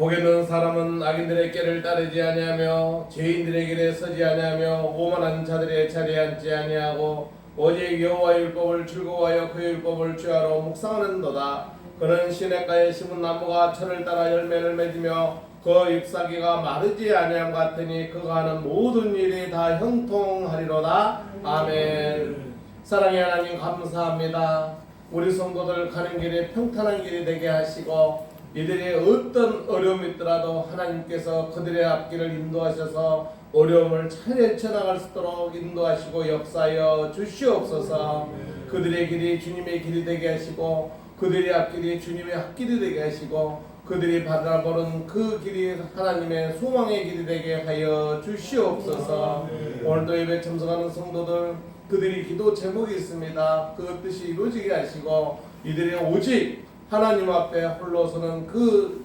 복 있는 사람은 악인들의 길을 따르지 아니하며 죄인들의 길에 서지 아니하며 오만한 자들의 자리에 앉지 아니하고 오직 여호와의 율법을 즐거워하여 그의 율법을 주야로 묵상하는도다. 그는 시냇가에 심은 나무가 철을 따라 열매를 맺으며 그 잎사귀가 마르지 아니함 같으니 그가 하는 모든 일이 다 형통하리로다. 아멘. 사랑의 하나님 감사합니다. 우리 성도들 가는 길이 평탄한 길이 되게 하시고 이들이 어떤 어려움이 있더라도 하나님께서 그들의 앞길을 인도하셔서 어려움을 잘 헤쳐나갈 수 있도록 인도하시고 역사하여 주시옵소서. 그들의 길이 주님의 길이 되게 하시고 그들의 앞길이 주님의 앞길이 되게 하시고 그들이 바라보는 그 길이 하나님의 소망의 길이 되게 하여 주시옵소서. 오늘도 예배 참석하는 성도들 그들이 기도 제목이 있습니다. 그 뜻이 이루어지게 하시고 이들이 오직 하나님 앞에 홀로서는 그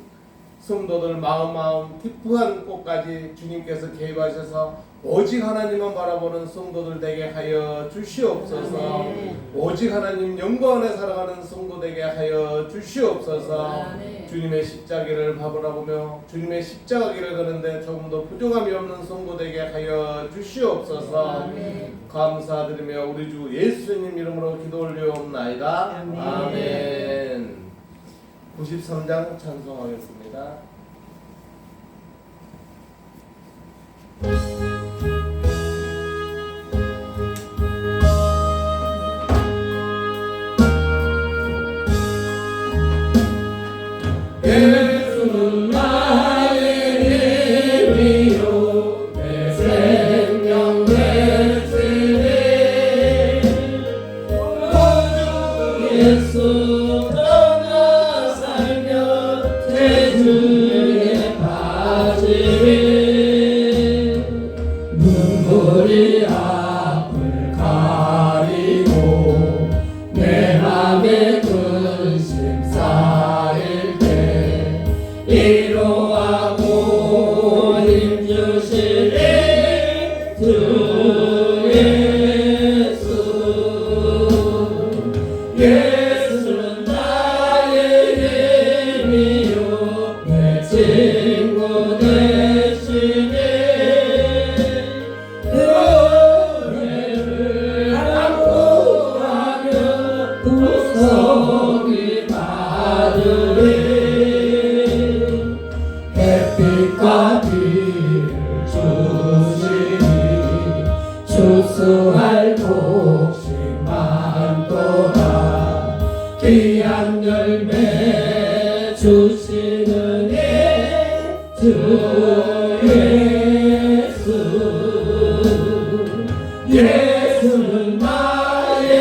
성도들 마음 깊은 곳까지 주님께서 개입하셔서 오직 하나님만 바라보는 성도들 되게 하여 주시옵소서. 오직 하나님 영광 안에 살아가는 성도 되게 하여 주시옵소서. 주님의 십자가를 바라보며 주님의 십자가 길을 가는데 조금 더 부족함이 없는 성도 되게 하여 주시옵소서. 감사드리며 우리 주 예수님 이름으로 기도 올려옵나이다. 아멘. 93장 찬송하겠습니다. 예수는 나의 힘이요 내 생명 대신에 오직 예수 떠나 살며 죄주에 빠지리 눈물이 앞을 가리고 내 맘에 근심 쌓일 때 위로하고 힘주시리 주 예수. 예수는 나의 힘이요 내 친구 되시니 은혜를 안고하며 구속이 받으리 햇빛과 비를 주시니 추수할 곡식 많도다 귀한 열매 주시는 주 예수. 예수는 나의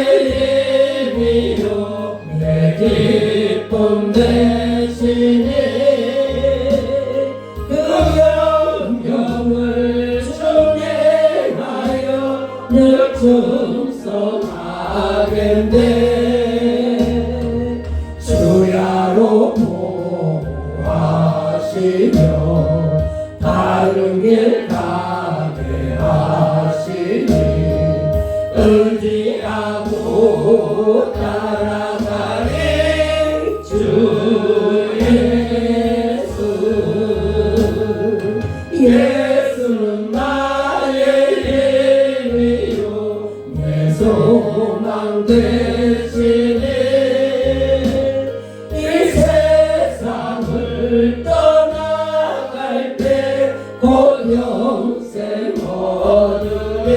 힘이요 내 기쁨 되시니 그 영광을 충행하여 늘 충성하겠네 주야로 보호하시며 다른 길 가게 하시니 의지하고 따라가리 주 예수. 예수는 나의 힘이요 내 소망 되시니 이 세상을 떠나갈 때 곧 영생 얻으리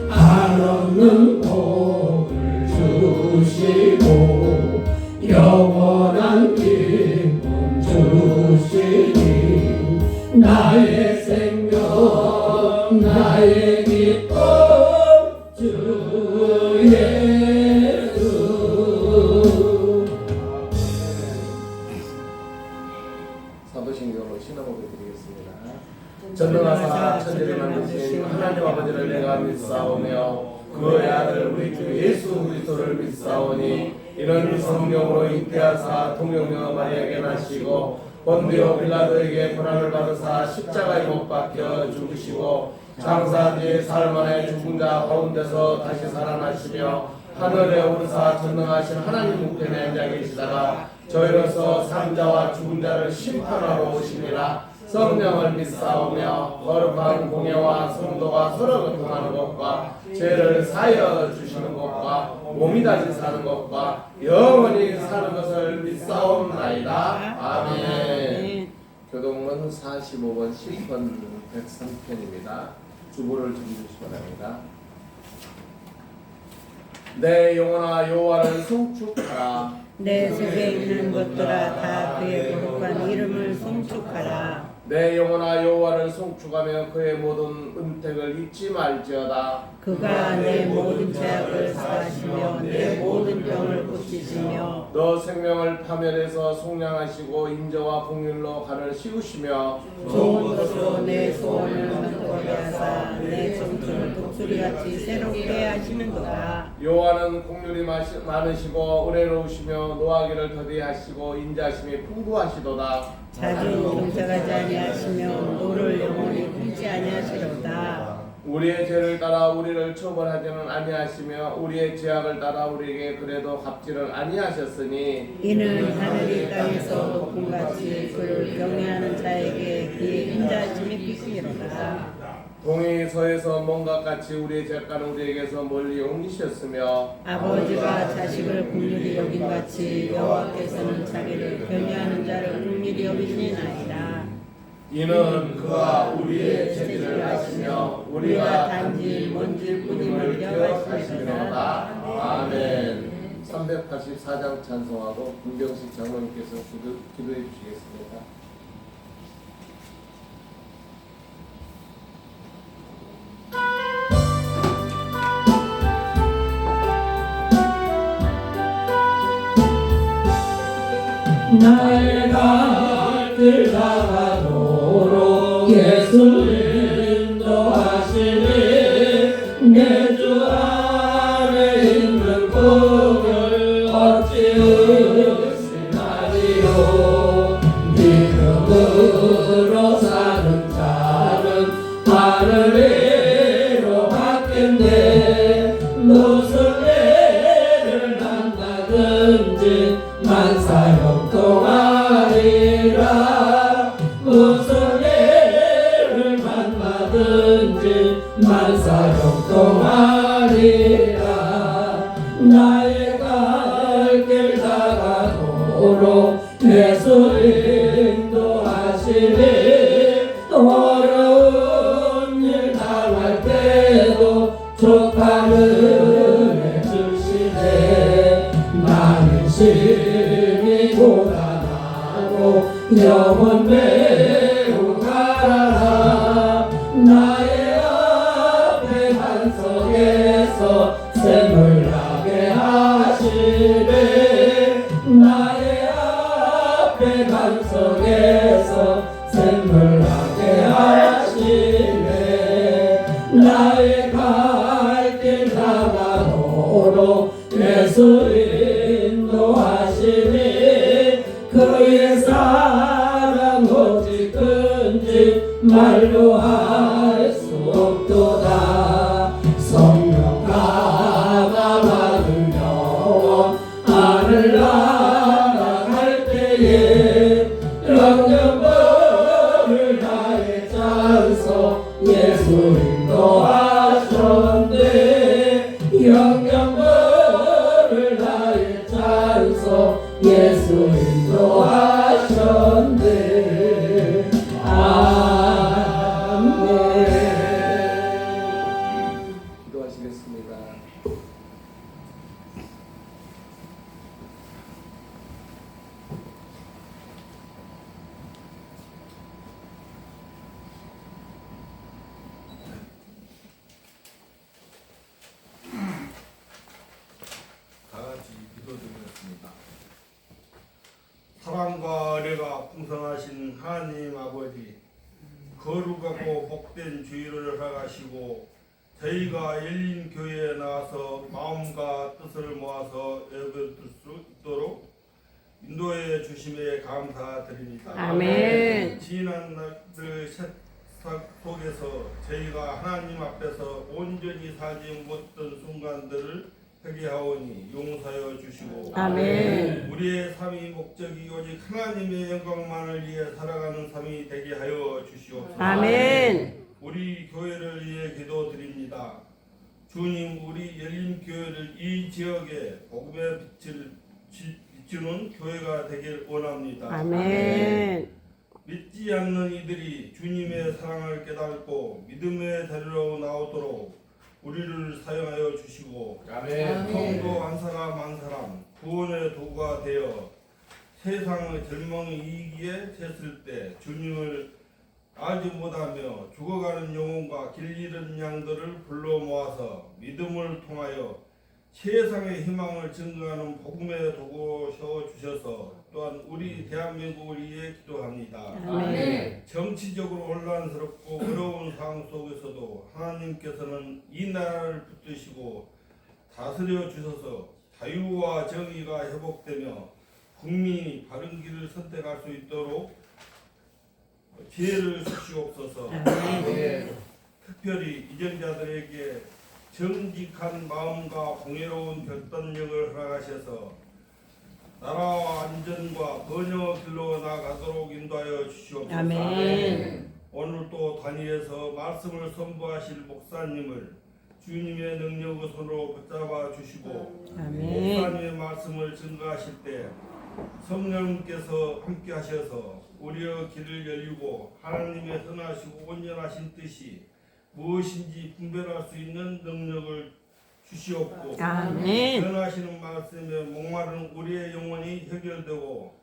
한없는 복을 주시고 영원한 기쁨 주시니 나의 생명 나의 기쁨 주 예수. 사도신경으로 신앙을 드리겠습니다. 전능하사 천지를 만드신 하나님 아버지를 내가 믿사오며 그의 아들 우리 주 예수 그리스도를 믿사오니 이는 성령으로 잉태하사 동정녀 마리아에게 나시고 본디오 빌라도에게 고난을 받으사 십자가에 못 박혀 죽으시고 장사 뒤에 사흘 만에 죽은 자 가운데서 다시 살아나시며 하늘에 오르사 전능하신 하나님 우편에 앉아 계시다가 저희로서 산자와 죽은 자를 심판하러 오시니라. 성령을 믿사오며 거룩한 공예와 성도가 서로 교통하는 것과 죄를 사하여 주시는 것과 몸이 다시 사는 것과 영원히 사는 것을 믿사옵나이다. 아멘. 교동문 45번 10번 103편입니다. 주보를 준비하시기 바랍니다. 내 영혼아 여호와를 송축하라. 내 속에 있는 것들아 다 그의 거룩한 이름을 송축하라. 내 영혼아 여호와를 송축하며 그의 모든 은택을 잊지 말지어다. 그가 내 모든 죄악을 사하시며 내 모든 병을 고치시며 너 생명을 파멸해서 속량하시고 인자와 공율로 간을 씌우시며 좋은 것으로 내 소원을 만족하게 하사 내 청춘을 독수리같이 새롭게 하시는도다. 여호와는 공률이 많으시고 은혜로우시며 노하기를 더디하시고 인자심이 풍부하시도다. 자주 동정하지 아니하시며 노를 영원히 품지 아니하시로다. 우리의 죄를 따라 우리를 처벌하지는 아니하시며 우리의 죄악을 따라 우리에게 그래도 갚지를 아니하셨으니 이는 하늘이 땅에서 높음같이 그를 경외하는 자에게 그의 인자심이 크시니로다. 동이 서에서 먼 것 같이 우리의 죄가는 우리에게서 멀리 옮기셨으며 아버지가 자식을 긍휼히 여김같이 여호와께서는 자기를 경외하는 자를 긍휼히 여기시나이다. 이는 그가 우리의 죄를 아시며 우리가 단지 먼지일 뿐임을 기억하시리로다. 아멘. 384장 찬송하고 김병식 장로님께서 기도해 주시겠습니다. 나의 갈 다가도록 예수 인도하시니 내 주 안에 있는 복을 어찌 의심하리요. 믿음으로 사는 자는 하늘으로 받겠네. 무슨 일을 만나든지 만사형통하리라. 무슨 일을 만나든지 만사형통하리라. 나의 갈 길 다가도록 예수 인도하시니 어려운 일 당할 때도 족한 은혜 주시네. 나는 심히 고단하고 영혼 매우 가라라. 나의 앞에 반석에서 샘을 나게 하시네. 나의 앞에 반석에서 샘을 나게 하시네. 나의 갈 길 다가도록 예수 인도하시니 그의 사랑 오직 끈지 말로 할 수 없도다. 성령 감화받은 영혼 하늘 날아갈 때에 영영벌을 나의 찬송 예수 인도하셨네. 영영벌을 나의 찬송 예수 인도하셨네. 아멘. 기도하시겠습니다. 다 같이 기도드리겠습니다. 사랑과 은혜가 풍성하신 하나님 아버지, 거룩하고 복된 주일을 허가하시고 저희가 열린 교회에 나와서 마음과 뜻을 모아서 예배드릴 수 있도록 인도해 주심에 감사드립니다. 아멘. 지난 날들 세상 속에서 저희가 하나님 앞에서 온전히 살지 못했던 순간들을 회개하오니 용서하여 주시고 아멘. 우리의 삶의 목적이 오직 하나님의 영광만을 위해 살아가는 삶이 되게 하여 주시옵소서. 아멘. 우리 교회를 위해 기도드립니다. 주님, 우리 열린교회를 이 지역에 복음의 빛을 비추는 교회가 되길 원합니다. 아멘. 믿지 않는 이들이 주님의 사랑을 깨닫고 믿음의 자리로 나오도록 우리를 사용하여 주시고 아멘. 성도 한 사람 한 사람 구원의 도구가 되어 세상의 절망의 이기에 졌을 때 주님을 알지 못하며 죽어가는 영혼과 길 잃은 양들을 불러 모아서 믿음을 통하여 세상의 희망을 증거하는 복음의 도구 세워주셔서 또한 우리 대한민국을 위해 기도합니다. 아멘. 정치적으로 혼란스럽고 어려운 상황 속에서도 하나님께서는 이 나라를 붙드시고 다스려 주셔서 자유와 정의가 회복되며 국민이 바른 길을 선택할 수 있도록 지혜를 주시옵소서. 아멘. 특별히 이정자들에게 정직한 마음과 공의로운 결단력을 허락하셔서 나라와 안전과 번영의 길로 나아가도록 인도하여 주시옵소서. 아멘. 오늘 또 단위에서 말씀을 선포하실 목사님을 주님의 능력의 손으로 붙잡아 주시고 아멘. 목사님의 말씀을 증거하실 때 성령께서 함께 하셔서 우리의 길을 열리고 하나님의 선하시고 온전하신 뜻이 무엇인지 분별할 수 있는 능력을 주시옵고 아멘. 전하시는 말씀에 목마른 우리의 영혼이 해결되고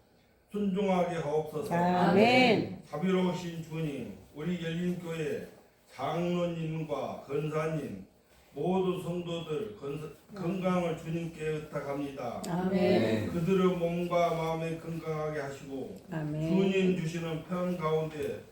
순종하게 하옵소서. 아멘. 자비로우신 주님, 우리 열린교회 장로님과 권사님 모두 성도들 건강을 주님께 의탁합니다. 아멘. 그들의 몸과 마음이 건강하게 하시고 아멘. 주님 주시는 편 가운데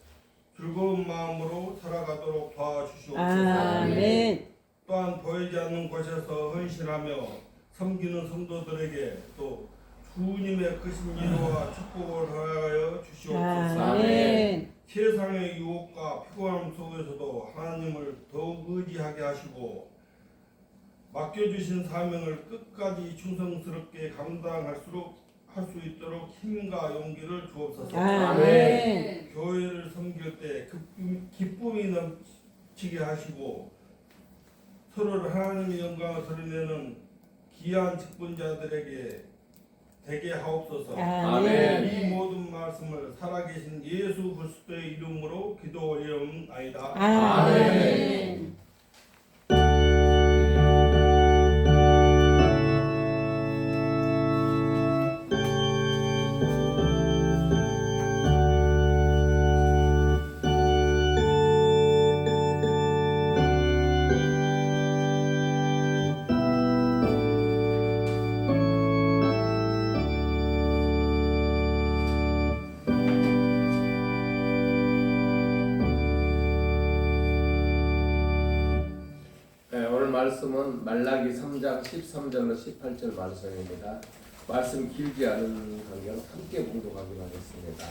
즐거운 마음으로 살아가도록 도와주시옵소서. 아멘. 또한 보이지 않는 곳에서 헌신하며 섬기는 성도들에게 또 주님의 크신 위로와 축복을 허락하여 주시옵소서. 아멘. 세상의 유혹과 피곤함 속에서도 하나님을 더욱 의지하게 하시고 맡겨주신 사명을 끝까지 충성스럽게 감당할 수 있도록 힘과 용기를 주옵소서. 아멘. 교회를 섬길 때 기쁨이 넘치게 하시고 서로를 하나님의 영광을 드러내는 귀한 직분자들에게 되게 하옵소서. 아멘. 이 모든 말씀을 살아계신 예수 그리스도의 이름으로 기도 올리옵나이다. 아멘. 네, 오늘 말씀은 말라기 3장 13절로 18절 말씀입니다. 말씀 길지 않은 관계로 함께 봉독하기로 하겠습니다.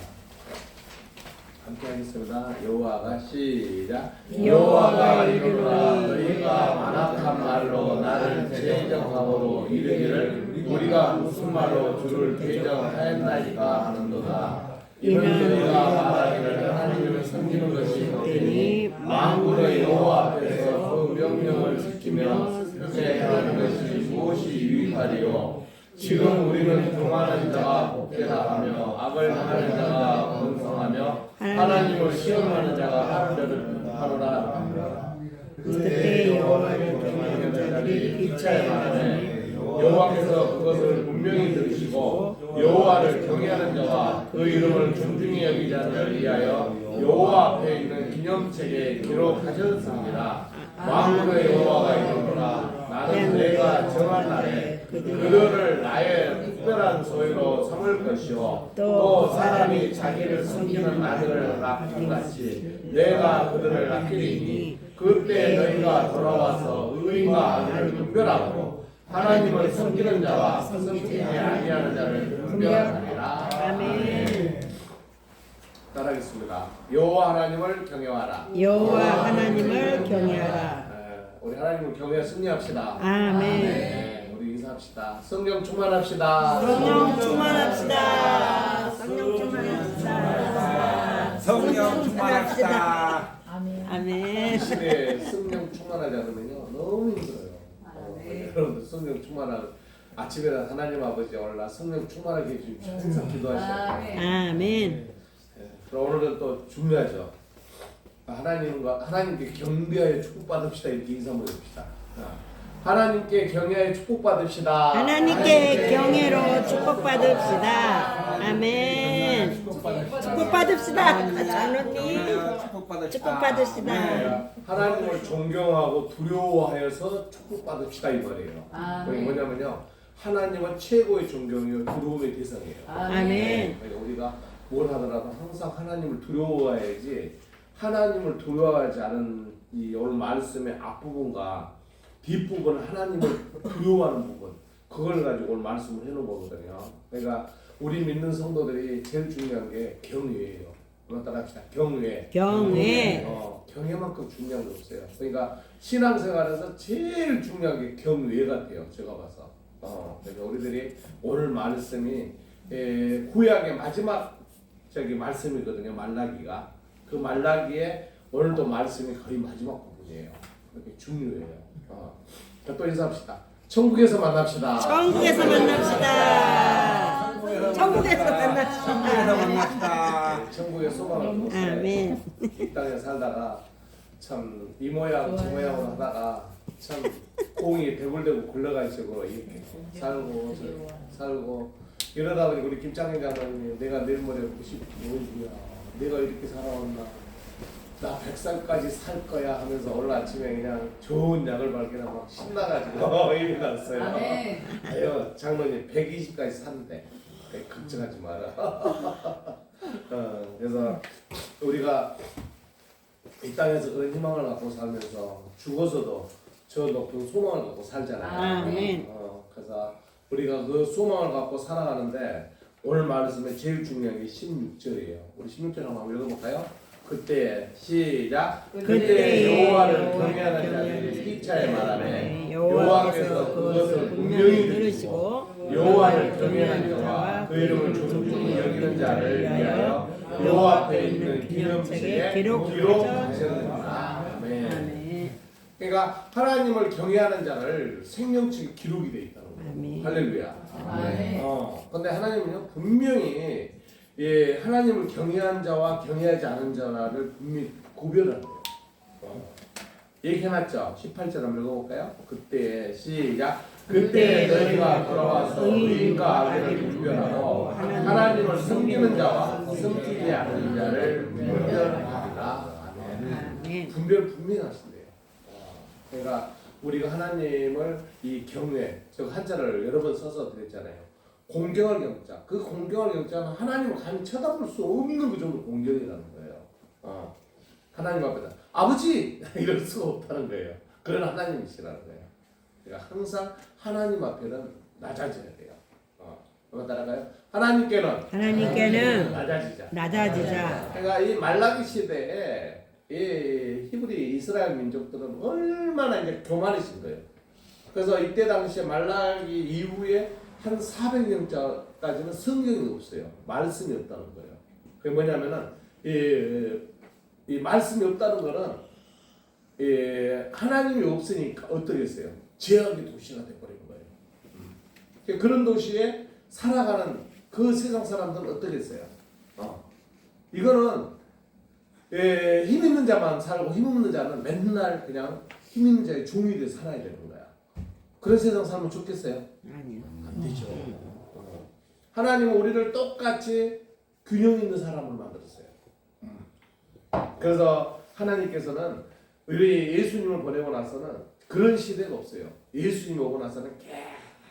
함께 하겠습니다. 여호와가 시작. 여호와가 이르노라 너희가 만악한 말로 나를 대적함으로 이르기를 우리가 무슨 말로 주를 대적하였나이까 하는도다. 이는 너희가 말하기를 하나님을 섬기는 것이 헛되니 만군의 여호와 앞에서 그 명령을 지키며 맹세하는 것이 무엇이 유익하리요. 지금 우리는 교만한 자가 복되다 하며 악을 행하는 자가 번성하며 하나님을 시험하는 자가 하늘을 비판하노라. 그때 여호와를 경외하는 자들이 빛에 말하네. 여호와께서 그것을 분명히 들으시고 여호와를 경외하는 자와 그 이름을 존중히 여기는 자를 위하여 여호와 앞에 있는 기념책에 기록하셨습니다. 만군의 여호와가 이르노라 나는 내가 정한 날에 그들을 나의 특별한 소유로 삼을 것이요 또 사람이 자기를 섬기는 아들을 낳는 같이 내가 그들을 낳기리니 그때 너희가 돌아와서 의인과 악을 분별하고 하나님을 섬기는 자와 섬기지 아니하는 자를 분별하리라. 아멘. 따라하겠습니다. 여호와 하나님을 경외하라. 여호와 하나님을 경외하라. 우리 하나님을 경외 승리합시다. 아멘. 네. 합시다. 성령 충만합시다. 성령 충만합시다. 성령 충만합시다. 성령 충만합시다. 아멘. 이 시대에 성령 충만하지 않으면요 너무 힘들어요. 여러분들 성령 충만한 아침에는 하나님 아버지 오늘 나 성령 충만하게 해주십시오. 항상 기도하셔야 돼요. 아멘. 그럼 오늘은 또 중요하죠. 하나님께 경배하여 축복받읍시다 이렇게 인사 한번 해봅시다. 하나님께 경외하여 축복받읍시다. 하나님께 경외로 축복받읍시다. 아멘. 축복받읍시다. 장로님 축복받읍시다. 하나님을 존경하고 두려워하여서 축복받읍시다 이 말이에요. 그게 뭐냐면요. 하나님은 최고의 존경이요 두려움의 대상이에요. 아멘. 그러니까 우리가 뭘 하더라도 항상 하나님을 두려워해야지. 하나님을 두려워하지 않은 이 오늘 말씀의 앞부분과 뒷부분은 하나님을 두려워하는 부분 그걸 가지고 오늘 말씀을 해놓은 거거든요. 그러니까 우리 믿는 성도들이 제일 중요한 게 경외예요. 오늘 따라합시다. 경외. 경외만큼 중요한 게 없어요. 그러니까 신앙생활에서 제일 중요한 게 경외 같아요. 제가 봐서. 그러니까 우리들이 오늘 말씀이 구약의 마지막 말씀이거든요. 말라기가. 그 말라기에 오늘도 말씀이 거의 마지막 부분이에요. 그렇게 중요해요. 또 인사합시다. 천국에서 만납시다. 천국에서 만납시다. 천국에서 만납시다. 천국의 소망을 줬어요. 아멘. 이 땅에 살다가 참 이 모양 저 모양으로 하다가 참 공이 대굴대굴 굴러갈 식으로 이렇게 살고 이러다 보니 우리 김창현 장로님이 내가 내일 모레 95이야. 내가 이렇게 살아왔나? 나 100살까지 살 거야 하면서 오늘 아침에 그냥 좋은 약을 발견하고 막 신나가지고 힘이 났어요. 아유 장로님 120까지 산대. 걱정하지 마라. 그래서 우리가 이 땅에서 그런 희망을 갖고 살면서 죽어서도 저 높은 소망을 갖고 살잖아요. 아멘. 그래서 우리가 그 소망을 갖고 살아가는데 오늘 말씀에 제일 중요한 게 16절이에요. 우리 16절 한번 읽어볼까요? 그때 시작. 그때 여호와를 경외하는 자들이 피차에 말하매 여호와께서 그것을 분명히 들으시고 여호와를 경외하는 자와 그 이름을 존중히 여기는 자를 위하여 여호와 앞에 있는 기념책에 기록하셨느니라. 아멘. 그러니까 하나님을 경외하는 자를 생명책에 기록이 돼 있다는 거예요. 아멘. 할렐루야. 근데 하나님은요 분명히 하나님을 경외한 자와 경외하지 않은 자를 분명히 구별하는 거예요. 얘기해놨죠. 18절 한번 읽어볼까요? 그때 시작. 그때 너희가 돌아와서 의인과 악인을 분별하고 하나님을 섬기는 자와 섬기지 않는 자를 분별하리라. 아멘. 분별 분명히 하신대요. 그러니까 우리가 하나님을 이 경외, 즉 한자를 여러 번 써서 드렸잖아요. 공경할 경자. 그 공경할 경자는 하나님을 감히 쳐다볼 수 없는 그 정도 공경이라는 거예요. 하나님 앞에다 아버지 이럴 수가 없다는 거예요. 그런 하나님이시라는 거예요. 그러니까 항상 하나님 앞에는 낮아져야 돼요. 한번 따라가요. 하나님께는 낮아지자. 그러니까 이 말라기 시대에 이 히브리 이스라엘 민족들은 얼마나 이제 교만해진 거예요. 그래서 이때 당시에 말라기 이후에 한 400년까지는 성경이 없어요. 말씀이 없다는 거예요. 그게 뭐냐면은 이 말씀이 없다는 거는 하나님이 없으니까 어떠겠어요? 죄악의 도시가 돼버린 거예요. 그런 도시에 살아가는 그 세상 사람들은 어떠겠어요? 이거는 힘 있는 자만 살고 힘 없는 자는 맨날 그냥 힘 있는 자의 종이 돼 살아야 되는 거야. 그런 세상 살면 좋겠어요? 아니요. 안 되죠. 하나님은 우리를 똑같이 균형 있는 사람을 만들었어요. 그래서 하나님께서는 우리 예수님을 보내고 나서는 그런 시대가 없어요. 예수님이 오고 나서는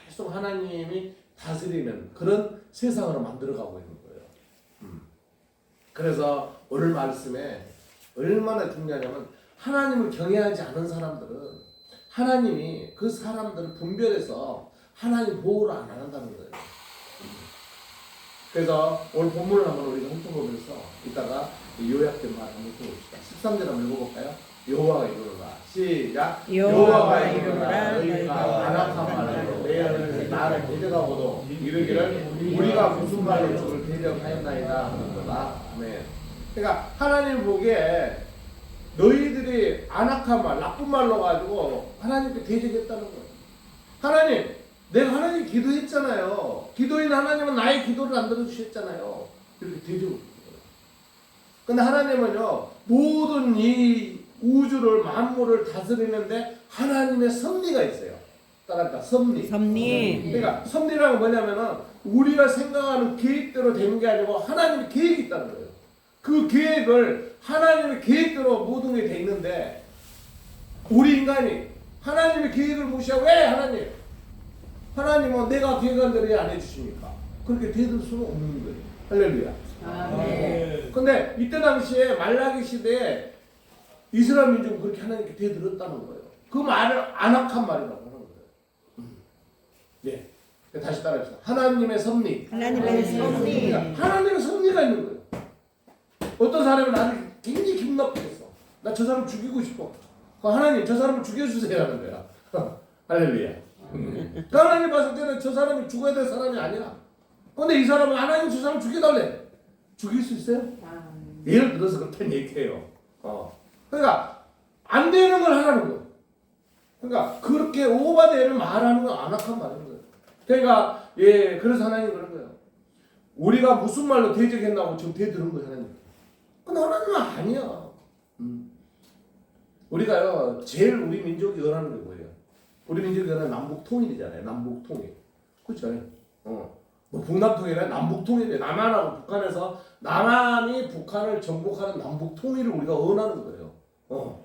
계속 하나님이 다스리는 그런 세상으로 만들어가고 있는 거예요. 그래서 오늘 말씀에 얼마나 중요하냐면 하나님을 경외하지 않은 사람들은 하나님이 그 사람들을 분별해서 하나님 보호를 안 한다는 거예요. 그래서 오늘 본문을 한번 우리가 훑어보면서 이따가 요약된 말 한번 훑어봅시다. 13절 한번 읽어볼까요? 여호와가 이르노라. 시작. 여호와가 이르노라. 이르노라. 너희가 안악한 말로 내 나를 대적하고도 이르기를 우리가 무슨 말로 주를 대적하였나이다 하는도다. 아멘. 그러니까 하나님 보기에 너희들이 안악한 말, 나쁜 말로 가지고 하나님께 대적했다는 거예요. 하나님, 내가 하나님 기도했잖아요. 기도인 하나님은 나의 기도를 안 들어주셨잖아요. 이렇게 대적을 했어요. 근데 하나님은요, 모든 이 우주를, 만물을 다스리는데 하나님의 섭리가 있어요. 따라합니다. 섭리. 그러니까 섭리라는 건 뭐냐면은 우리가 생각하는 계획대로 되는 게 아니고 하나님의 계획이 있다는 거예요. 그 계획을 하나님의 계획대로 모든 게 돼 있는데 우리 인간이 하나님의 계획을 무시하고 왜 하나님은 내가 계획한 대로 왜 안 해주십니까? 그렇게 되들 수는 없는 거예요. 할렐루야. 아멘. 근데 이때 당시에 말라기 시대에 이스라엘 민족은 그렇게 하나님께 대들었다는 거예요. 그 말을 안악한 말이라고 하는 거예요. 예. 다시 따라합시다. 하나님의 섭리. 하나님의 섭리. 하나님의 섭리가 있는 거예요. 어떤 사람이 나를 굉장히 기분 나쁘게 했어. 나 저 사람 죽이고 싶어. 하나님 저 사람을 죽여주세요 하는 거야. 할렐루야. 하나님 봤을 때는 저 사람이 죽어야 될 사람이 아니야. 근데 이 사람은 하나님 저 사람 죽여달래. 죽일 수 있어요? 예를 들어서 그렇게 얘기해요. 그러니까 안 되는 걸 하라는 거예요. 그러니까 그렇게 오바되는 말하는 건 안악한 말인 거예요. 그러니까 예, 그래서 하나님 그런 거예요. 우리가 무슨 말로 대적했나고 지금 대들은 거예요, 하나님. 근데 하나님은 아니야. 우리가요, 제일 우리 민족이 원하는 게 뭐예요? 우리 민족이 원하는 남북 통일이잖아요. 남북 통일. 그렇죠? 뭐 북남통일이나 남북통일이에요. 남한하고 북한에서 남한이 북한을 정복하는 남북 통일을 우리가 원하는 거예요.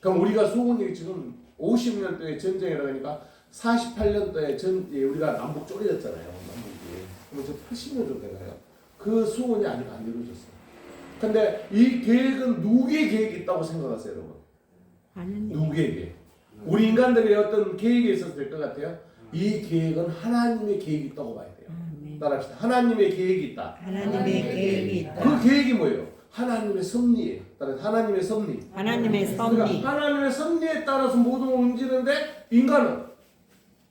그럼 우리가 소원이 지금 50년도에 전쟁이라 그러니까 48년도에 우리가 남북 쪼개졌잖아요. 남북이. 그럼 저 80년 정도 되나요? 그 소원이 아직 안 이루어졌어요. 근데 이 계획은 누구의 계획이 있다고 생각하세요, 여러분? 누구의 계획? 우리 인간들의 어떤 계획이 있어도 될 것 같아요? 이 계획은 하나님의 계획이 있다고 봐야 돼요. 따라합시다. 하나님의 계획이 있다. 하나님의 계획이 있다. 그 계획이 뭐예요? 하나님의 섭리예요. 하나님의 섭리. 하나님의 섭리. 그러니까 하나님의 섭리에 따라서 모든 걸 움직이는데 인간은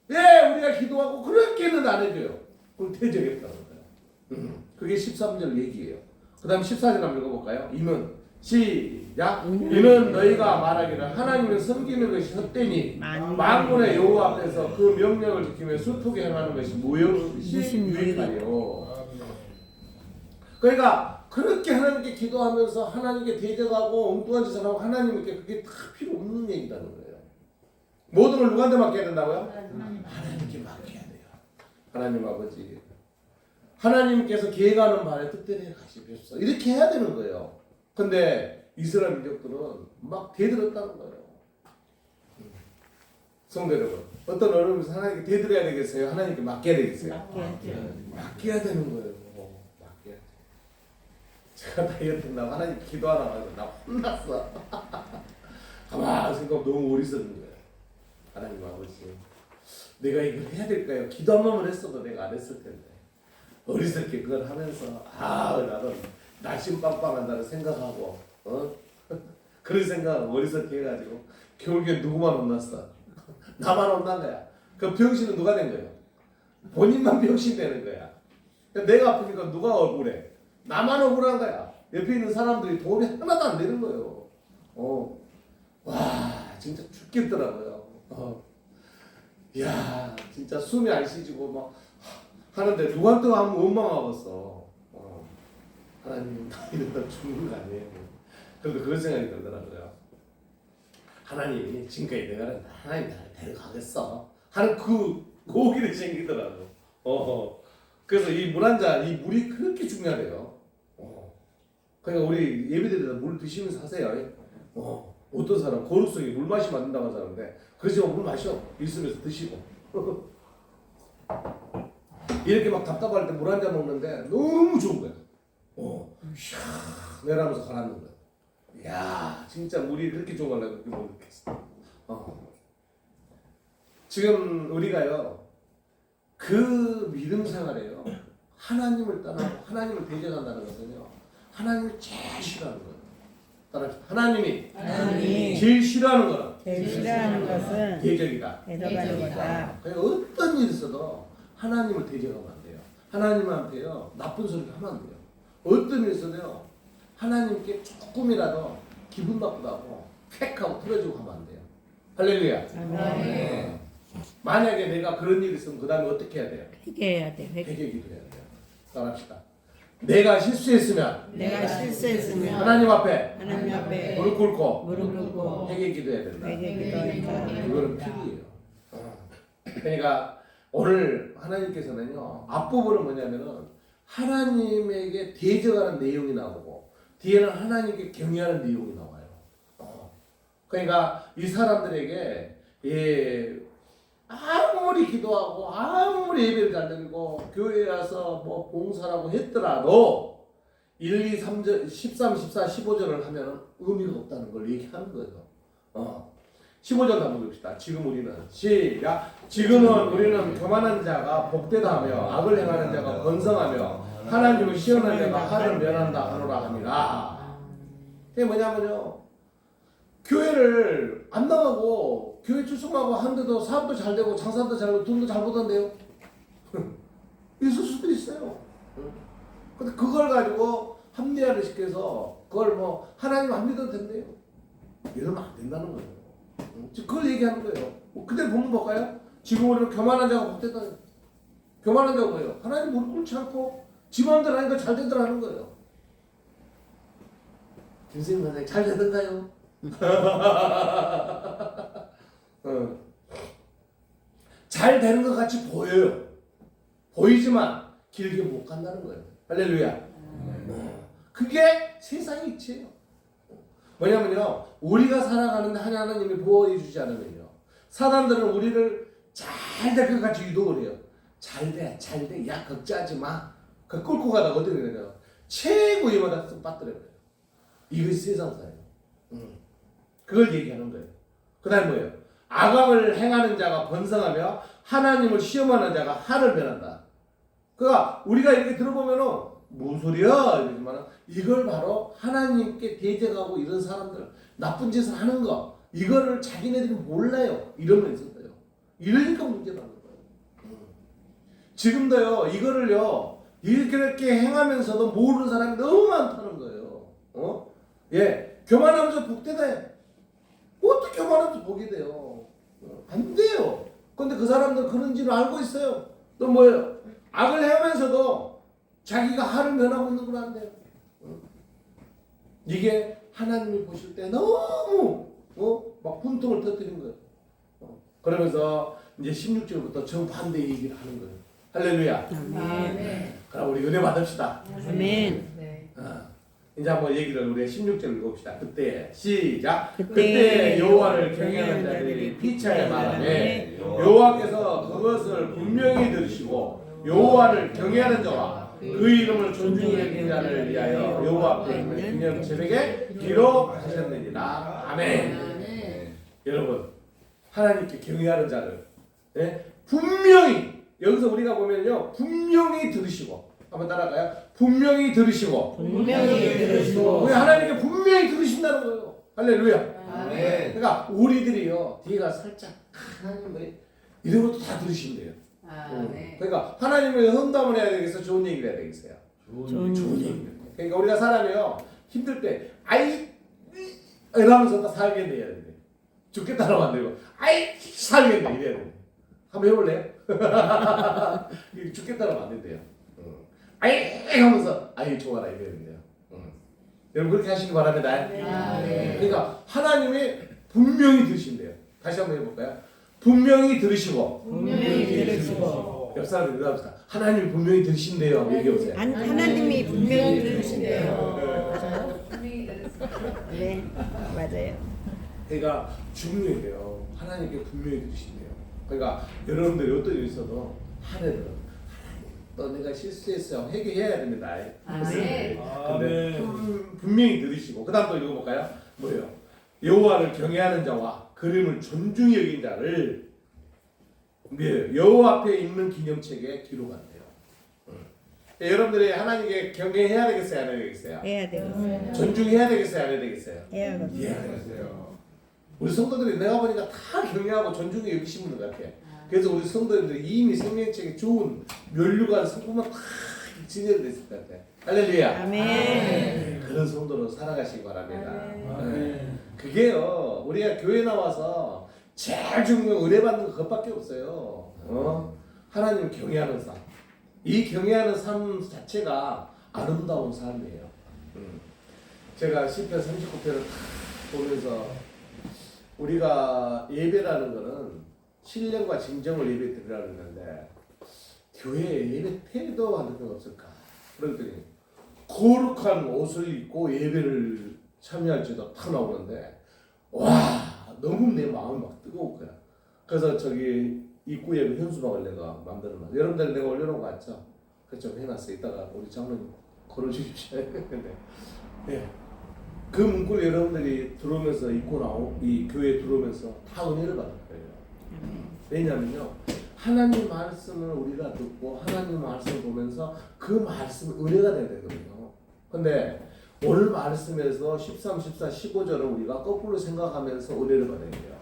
왜 우리가 기도하고 그렇게 했는데 안 해줘요? 그걸 대적했다는 거예요. 그게 13절 얘기예요. 그 다음 14절 한번 읽어볼까요? 이는 시작. 이는 너희가 말하기를 하나님을 섬기는 것이 헛되니 만군의 여호와 앞에서 그 명령을 지키며 수토게 행하는 것이 무엇이 유익하리요. 그러니까 그렇게 하나님께 기도하면서 하나님께 대적하고 엉뚱한 짓을 하고 하나님께 그게 다 필요 없는 얘기라는 거예요. 모든 걸 누구한테 맡겨야 된다고요? 하나님께 맡겨야 돼요. 하나님 아버지, 하나님께서 계획하는 바에 뜻대로 가시옵소서. 이렇게 해야 되는 거예요. 근데 이스라엘 민족들은 막 대들었다는 거예요. 성도 여러분, 어떤 어려움에서 하나님께 대들어야 되겠어요? 하나님께 맡겨야 되겠어요? 맡겨야 되는 거예요. 맡겨야 돼. 제가 다이어트 한다고 하나님 기도하나 가지고 나 혼났어. 가만히 생각 너무 어리석은 거예요. 하나님 아버지, 내가 이걸 해야 될까요? 기도 한 번만 했어도 내가 안 했을 텐데. 어리석게 그걸 하면서 나는 날씬빵빵한다는 생각하고 그런 생각을 어리석게 해가지고 결국에 누구만 혼났어? 나만 혼난 거야. 그 병신은 누가 된 거예요? 본인만 병신 되는 거야. 내가 아프니까 누가 억울해? 나만 억울한 거야. 옆에 있는 사람들이 도움이 하나도 안 되는 거예요. 와 진짜 죽겠더라고요. 야 진짜 숨이 안 쉬지고 막 하는데 누구한테 하면 원망하겠어. 하나님 나 이러다 죽는 거 아니에요? 그래도 그런 생각이 들더라고요. 하나님이 지금까지 내가 하나님 나를 데려가겠어 하는 그 고기를 생기더라고. 그래서 이 물 한 잔, 이 물이 그렇게 중요하대요. 그러니까 우리 예배드리다 물 드시면서 하세요. 어떤 사람 거룩성이 물 마시면 안 된다고 하는데 그러지만 물 마셔. 있으면서 드시고. 이렇게 막 답답할 때 물 한 잔 먹는데 너무 좋은 거야. 샥 내려가면서 가라앉는 거야. 야 진짜 물이 그렇게 좋은 걸 내가 그렇게 못 느꼈어. 지금 우리가요 그 믿음 생활에요 하나님을 떠나고 하나님을 대적한다는 것은요 하나님을 제일 싫어하는 거예요. 따라합시다. 하나님이 하나님이 제일 싫어하는 거는 제일 싫어하는 것은 대적이다. 대적하는 거다. 그러니까 어떤 일이 있어도 하나님을 대적하면 안 돼요. 하나님한테요 나쁜 소리를 하면 안 돼요. 어떤 일이 있어도요 하나님께 조금이라도 기분 나쁘다고 팩하고 틀어주고 하면 안 돼요. 할렐루야. 네. 만약에 내가 그런 일이 있으면 그 다음에 어떻게 해야 돼요? 회개해야 돼. 회개기도 해야 돼요. 따라합시다. 내가 실수했으면 내가 실수했으면 하나님 앞에 하나님 앞에 무릎 꿇고 무릎 꿇고 회개기도 해야 된다. 회개기도한다. 이거는 필요해요. 그러니까 오늘 하나님께서는요 앞부분은 뭐냐면은 하나님에게 대적하는 내용이 나오고 뒤에는 하나님께 경외하는 내용이 나와요. 그러니까 이 사람들에게 아무리 기도하고 아무리 예배를 잘 드리고 교회에 와서 뭐 봉사라고 했더라도 1, 2, 3절, 13, 14, 15절을 하면 의미가 없다는 걸 얘기하는 거예요. 15절 한번 봅시다. 지금 우리는 시작. 지금은 우리는 교만한 자가 복되다 하며 악을 행하는 자가 번성하며 하나님을 시험하는 자가 하를 면한다 하노라 합니다. 그게 뭐냐면요. 교회를 안 나가고 교회 출석하고 하는데도 사업도 잘 되고 장사도 잘 되고 돈도 잘 벌던데요. 있을 수도 있어요. 근데 그걸 가지고 합리화를 시켜서 그걸 뭐 하나님 안 믿어도 된대요. 이러면 안 된다는 거예요. 그걸 얘기하는 거예요. 그대로 본문 볼까요? 지금 우리는 교만한 자가 복되다. 교만한 자가 뭐예요? 하나님 무릎 꿇지 않고 지 마음대로 하니까 잘 되더라 하는 거예요. 김선생님 선생님 잘 되던가요? 잘 되는 것 같이 보여요. 보이지만 길게 못 간다는 거예요. 할렐루야. 그게 세상의 이치예요. 뭐냐면요, 우리가 살아가는데 하나님이 보호해 주지 않으면요, 사람들은 우리를 잘 될 것 같이 유도를 해요. 잘 돼. 야, 걱정하지 마. 그 끌고 가다가 어떻게 되냐, 최고 위험하다 쓱 빠뜨려버려요. 이것이 세상사예요. 그걸 얘기하는 거예요. 그 다음에 뭐예요? 악악을 행하는 자가 번성하며 하나님을 시험하는 자가 하를 면한다. 그러니까 우리가 이렇게 들어보면은 무슨 소리야? 이러지만 이걸 바로 하나님께 대적하고 이런 사람들 나쁜 짓을 하는 거 이거를 자기네들이 몰라요. 이러면서도요. 이러니까 문제라는 거예요. 지금도요 이거를요 이렇게 행하면서도 모르는 사람이 너무 많다는 거예요. 예, 교만하면서 복되다. 어떻게 교만하면서 복이 돼요? 안 돼요. 근데 그 사람들 그런 줄 알고 있어요. 또 뭐예요? 악을 행하면서도 자기가 하를 면하고 있는 건 안 돼요. 이게 하나님이 보실 때 너무 막 분통을 터뜨린 거예요. 그러면서 이제 16절부터 정반대 얘기를 하는 거예요. 할렐루야. 아멘. 그럼 우리 은혜 받읍시다. 아멘. 이제 한번 얘기를 우리 16절 읽어봅시다. 그때 시작. 그때 그때 여호와를 경외하는 자들이 피차에 말하매 여호와께서 그것을 분명히 들으시고 여호와를 경외하는 자와 그 이름을 존중히 여기는 자를 위하여 여호와 앞에 있는 기념체백에 기록하셨느니라. 아멘. 여러분, 하나님께 경외하는 자를 분명히 여기서 우리가 보면요 분명히 들으시고, 한번 따라가요. 분명히 들으시고. 왜 하나님께 분명히 들으신다는 거예요. 할렐루야. 아멘. 그러니까 우리들이요 뒤가 살짝 하나님 이런 것도 다 들으신대요. 그러니까 하나님을 험담을 해야 되겠어, 좋은 얘기를 해야 되겠어요? 좋은 얘기. 그러니까 우리가 사람이요 힘들 때 아이 이러면서 다 살겠네 해야 돼. 죽겠다고 안 되고 아이 살겠네 이래야 돼. 한번 해볼래요? 죽겠다고 안 된대요. 아이 하면서 아이 좋아라 이래야 된대요. 여러분 그렇게 하시기 바랍니다. 그러니까 하나님이 분명히 들으신대요. 다시 한번 해볼까요? 분명히 들으시고. 옆 사람들 대답합시다. 하나님이 분명히 들으신대요. 얘기해보세요. 하나님이 분명히 들으신대요. 네, 맞아요. 그러니까 중요해요. 하나님께 분명히 들으신대요. 그러니까 여러분들이 어떤 일이 있어도 하늘은 또 내가 실수했어요. 회개해야 됩니다. 근데 분명히 들으시고, 그 다음 또 읽어볼까요? 뭐예요? 여호와를 경외하는 자와 그림을 존중히 여긴 자를 여호와 앞에 있는 기념책에 기록한대요. 여러분들이 하나님께 경외해야 되겠어요, 안 해야 되겠어요? 해야 되겠어요. 존중해야 되겠어요, 안 해야 되겠어요? 해야겠어요. 해야 되겠어요. 우리 성도들이 내가 보니까 다 경외하고 존중해 여기시는 것 같아. 그래서 우리 성도들이 이미 생명체에 좋은 멸류관 성품만 다 진열돼 있을 것 같아. 할렐루야. 아멘. 그런 성도로 살아가시기 바랍니다. 네. 그게요, 우리가 교회 나와서 제일 중요한 은혜 받는 거 그것밖에 없어요. 하나님 경외하는 삶. 이 경외하는 삶 자체가 아름다운 삶이에요. 제가 시편 39편을 다 보면서 우리가 예배라는 거는 신령과 진정을 예배 드리라고 했는데 교회에 예배 태도 하는 건 없을까? 그랬더니 거룩한 옷을 입고 예배를 참여할지도 다 나오는데 와 너무 내 마음이 막 뜨거울 거야. 그래서 저기 입구에 현수막을 내가 만들어놨어. 여러분들 내가 올려놓은 거 같죠? 그래서 좀 해놨어. 이따가 우리 장로님 걸어주십시오. 근데 네. 그 문구를 여러분들이 들어오면서 입고 이 교회에 들어오면서 다 은혜를 받을 거예요. 왜냐면요, 하나님 말씀을 우리가 듣고 하나님 말씀을 보면서 그 말씀 은혜가 돼야 되거든요. 근데 오늘 말씀에서 13, 14, 15절을 우리가 거꾸로 생각하면서 은혜를 받아야 돼요.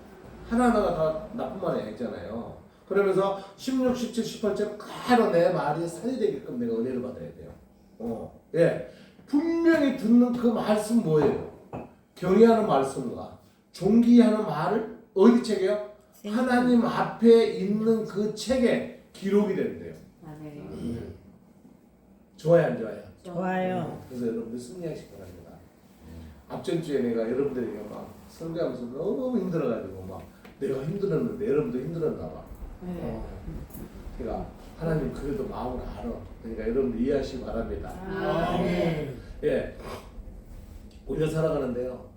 하나하나가 다 나쁜 말이 아니잖아요. 그러면서 16, 17, 18절 그대로 내 말이 살리되게끔 내가 은혜를 받아야 돼요. 예. 분명히 듣는 그 말씀 뭐예요? 경외하는 말씀과 존귀하는 말을 어디 책에요? 하나님 앞에 있는 그 책에 기록이 된대요. 좋아요, 안 좋아요? 좋아요. 그래서 여러분들 승리하시기 바랍니다. 앞전 주에 내가 여러분들에게 막 설교하면서 너무 힘들어가지고 막 내가 힘들었는데 여러분도 힘들었나 봐. 그러니까 하나님 그래도 마음을 알아. 그러니까 여러분들 이해하시기 바랍니다. 예, 우리가 살아가는데요.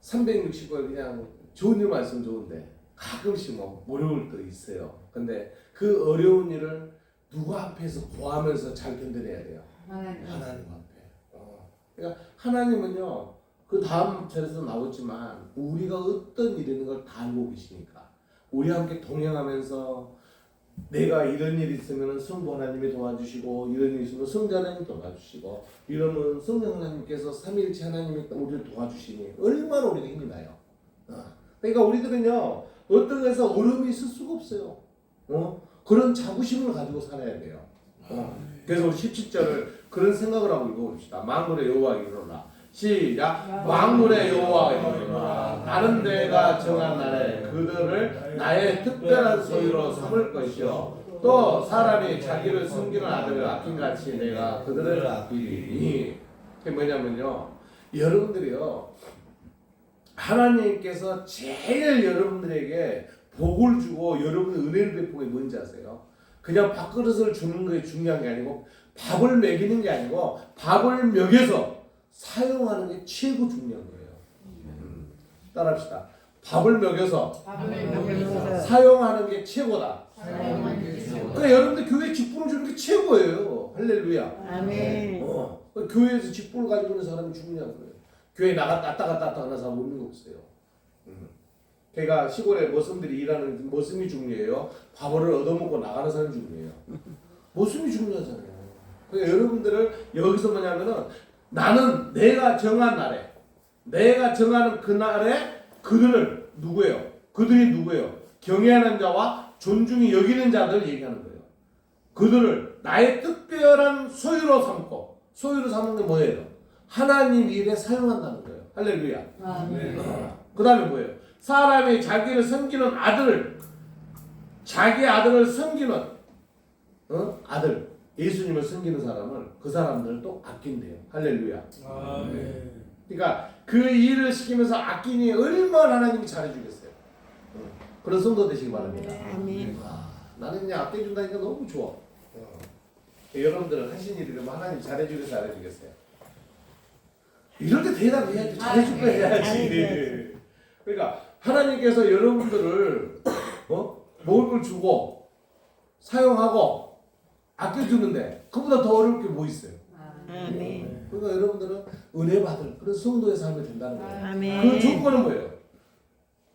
360일 그냥 좋은 일 말씀 좋은데 가끔씩 뭐 어려울 때 있어요. 근데 그 어려운 일을 누구 앞에서 구하면서 잘 견뎌내야 돼요. 하나님 앞에. 그러니까 하나님은요. 그 다음 절에서 나오지만 우리가 어떤 일이 있는 걸 다 알고 계시니까 우리와 함께 동행하면서 내가 이런 일이 있으면 성부 하나님이 도와주시고 이런 일이 있으면 성자 하나님이 도와주시고 이러면 성령 하나님께서 삼위일체 하나님이 우리를 도와주시니 얼마나 우리가 힘이 나요. 그러니까 우리들은요 어떤 데서 어려움이 있을 수가 없어요. 그런 자부심을 가지고 살아야 돼요. 그래서 우리 17절을 그런 생각을 하고 읽어봅시다. 만군의 여호와 이르노라. 시작. 만군의 여호와 이르노라. 나는 내가 정한 날에 그들을 나의 특별한 소유로 삼을 것이요 또 사람이 자기를 숨기는 아들을 아낀같이 내가 그들을 아끼리니. 그게 뭐냐면요, 여러분들이요 하나님께서 제일 여러분들에게 복을 주고 여러분의 은혜를 베푸는 게 뭔지 아세요? 그냥 밥그릇을 주는 게 중요한 게 아니고 밥을 먹이는 게 아니고 밥을 먹여서 사용하는 게 최고 중요한 거예요. 따라합시다. 밥을 먹여서 사용하는 게 최고다. 그러니까 여러분들 교회 직분을 주는 게 최고예요. 할렐루야. 아멘. 교회에서 직분을 가지고 있는 사람이 중요한 거예요. 교회 나갔다 왔다 하는 사람 없는 거 없어요. 걔가 시골에 머슴들이 일하는 머슴이 중요해요. 밥을 얻어먹고 나가는 사람이 중요해요. 머슴이 중요하잖아요. 그러니까 여러분들을 여기서 뭐냐면은 나는 내가 정한 날에 내가 정하는 그 날에 그들을 누구예요? 그들이 누구예요? 경외하는 자와 존중이 여기는 자들 얘기하는 거예요. 그들을 나의 특별한 소유로 삼고, 소유로 삼는 게 뭐예요? 하나님 일에 사용한다는 거예요. 할렐루야. 그 다음에 뭐예요? 사람이 자기를 섬기는 아들, 자기 아들을 섬기는 아들, 예수님을 섬기는 사람을 그 사람들을 또 아낀대요. 할렐루야. 그러니까 그 일을 시키면서 아끼니 얼마나 하나님이 잘해주겠어요. 그런 성도 되시기 바랍니다. 아멘. 나는 그냥 아껴준다니까 너무 좋아. 여러분들은 하신 일이 그러면 하나님 잘해주겠어요, 잘해주겠어요? 이럴 때 대답해야지. 잘해줄 거 해야지. 그러니까 하나님께서 여러분들을 먹을 걸 주고 사용하고 아껴주는데 그보다 더 어려울 게 뭐 있어요? 아멘. 그러니까 여러분들은 은혜 받을 그런 성도의 삶이 된다는 거예요. 아멘. 그 조건은 뭐예요?